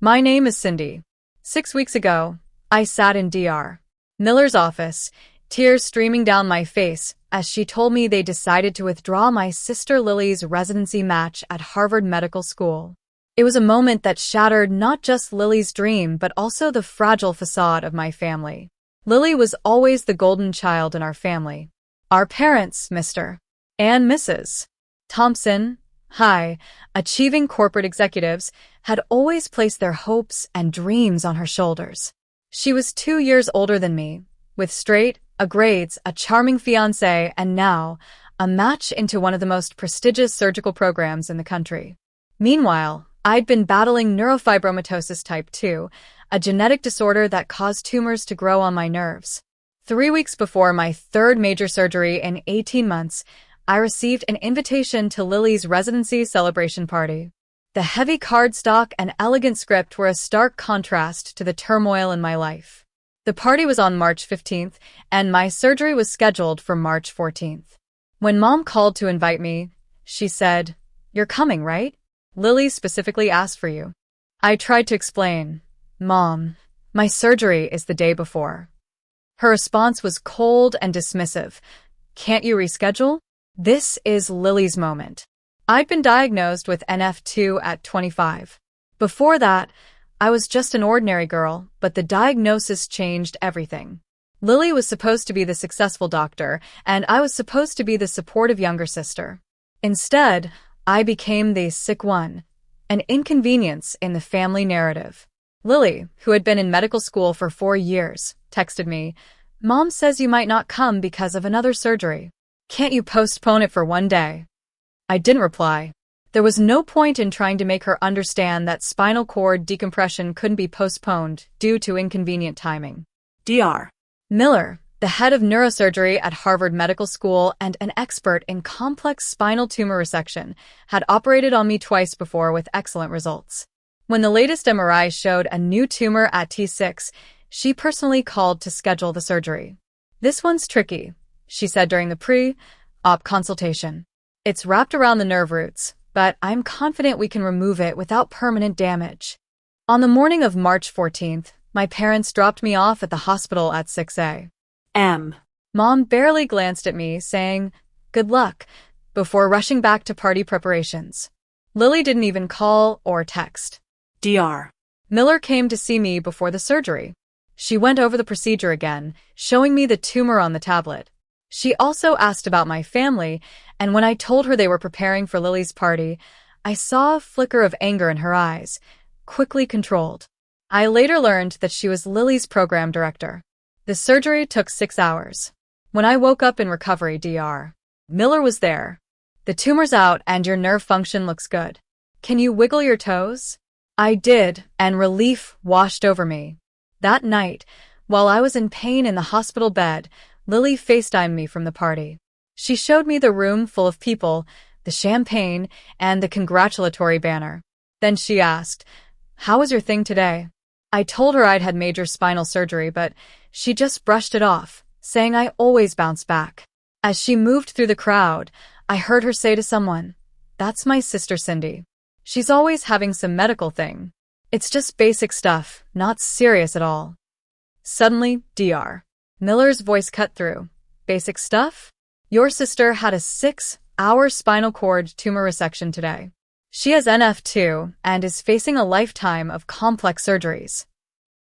My name is Cindy. 6 weeks ago, I sat in Dr. Miller's office, tears streaming down my face as she told me they decided to withdraw my sister Lily's residency match at Harvard Medical School. It was a moment that shattered not just Lily's dream but also the fragile facade of my family. Lily was always the golden child in our family. Our parents, Mr. and Mrs. Thompson, high, achieving corporate executives, had always placed their hopes and dreams on her shoulders. She was 2 years older than me, with straight A grades, a charming fiancé, and now a match into one of the most prestigious surgical programs in the country. Meanwhile, I'd been battling neurofibromatosis type 2, a genetic disorder that caused tumors to grow on my nerves. 3 weeks before my third major surgery in 18 months, I received an invitation to Lily's residency celebration party. The heavy cardstock and elegant script were a stark contrast to the turmoil in my life. The party was on March 15th, and my surgery was scheduled for March 14th. When Mom called to invite me, she said, "You're coming, right? Lily specifically asked for you." I tried to explain, "Mom, my surgery is the day before." Her response was cold and dismissive. "Can't you reschedule? This is Lily's moment." I'd been diagnosed with NF2 at 25. Before that, I was just an ordinary girl, but the diagnosis changed everything. Lily was supposed to be the successful doctor, and I was supposed to be the supportive younger sister. Instead, I became the sick one, an inconvenience in the family narrative. Lily, who had been in medical school for 4 years, texted me, "Mom says you might not come because of another surgery. Can't you postpone it for one day?" I didn't reply. There was no point in trying to make her understand that spinal cord decompression couldn't be postponed due to inconvenient timing. Dr. Miller, the head of neurosurgery at Harvard Medical School and an expert in complex spinal tumor resection, had operated on me twice before with excellent results. When the latest MRI showed a new tumor at T6, she personally called to schedule the surgery. "This one's tricky," she said during the pre-op consultation. "It's wrapped around the nerve roots, but I'm confident we can remove it without permanent damage." On the morning of March 14th, my parents dropped me off at the hospital at 6 a.m. Mom barely glanced at me, saying, "Good luck," before rushing back to party preparations. Lily didn't even call or text. Dr. Miller came to see me before the surgery. She went over the procedure again, showing me the tumor on the tablet. She also asked about my family, and when I told her they were preparing for Lily's party, I saw a flicker of anger in her eyes, quickly controlled. I later learned that she was Lily's program director. The surgery took 6 hours. When I woke up in recovery, Dr. Miller was there. "The tumor's out and your nerve function looks good. Can you wiggle your toes?" I did, and relief washed over me. That night, while I was in pain in the hospital bed, Lily FaceTimed me from the party. She showed me the room full of people, the champagne, and the congratulatory banner. Then she asked, "How was your thing today?" I told her I'd had major spinal surgery, but she just brushed it off, saying I always bounce back. As she moved through the crowd, I heard her say to someone, "That's my sister Cindy. She's always having some medical thing. It's just basic stuff, not serious at all." Suddenly, Dr. Miller's voice cut through. "Basic stuff? Your sister had a 6-hour spinal cord tumor resection today. She has NF2 and is facing a lifetime of complex surgeries."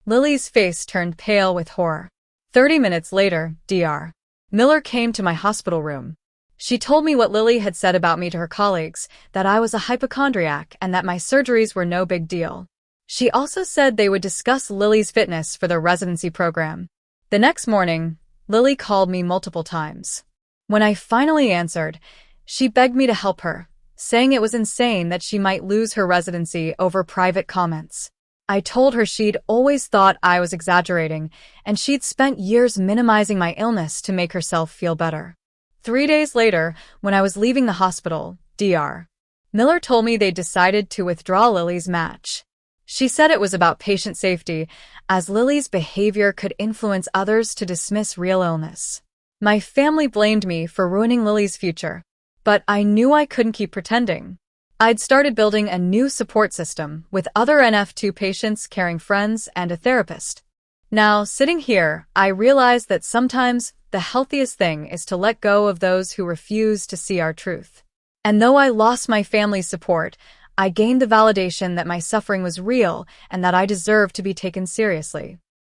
Lily's face turned pale with horror. 30 minutes later, Dr. Miller came to my hospital room. She told me what Lily had said about me to her colleagues, that I was a hypochondriac and that my surgeries were no big deal. She also said they would discuss Lily's fitness for the residency program. The next morning, Lily called me multiple times. When I finally answered, she begged me to help her, saying it was insane that she might lose her residency over private comments. I told her she'd always thought I was exaggerating, and she'd spent years minimizing my illness to make herself feel better. 3 days later, when I was leaving the hospital, Dr. Miller told me they'd decided to withdraw Lily's match. She said it was about patient safety, as Lily's behavior could influence others to dismiss real illness. My family blamed me for ruining Lily's future, but I knew I couldn't keep pretending. I'd started building a new support system with other NF2 patients, caring friends, and a therapist. Now, sitting here, I realize that sometimes the healthiest thing is to let go of those who refuse to see our truth. And though I lost my family's support, I gained the validation that my suffering was real and that I deserved to be taken seriously.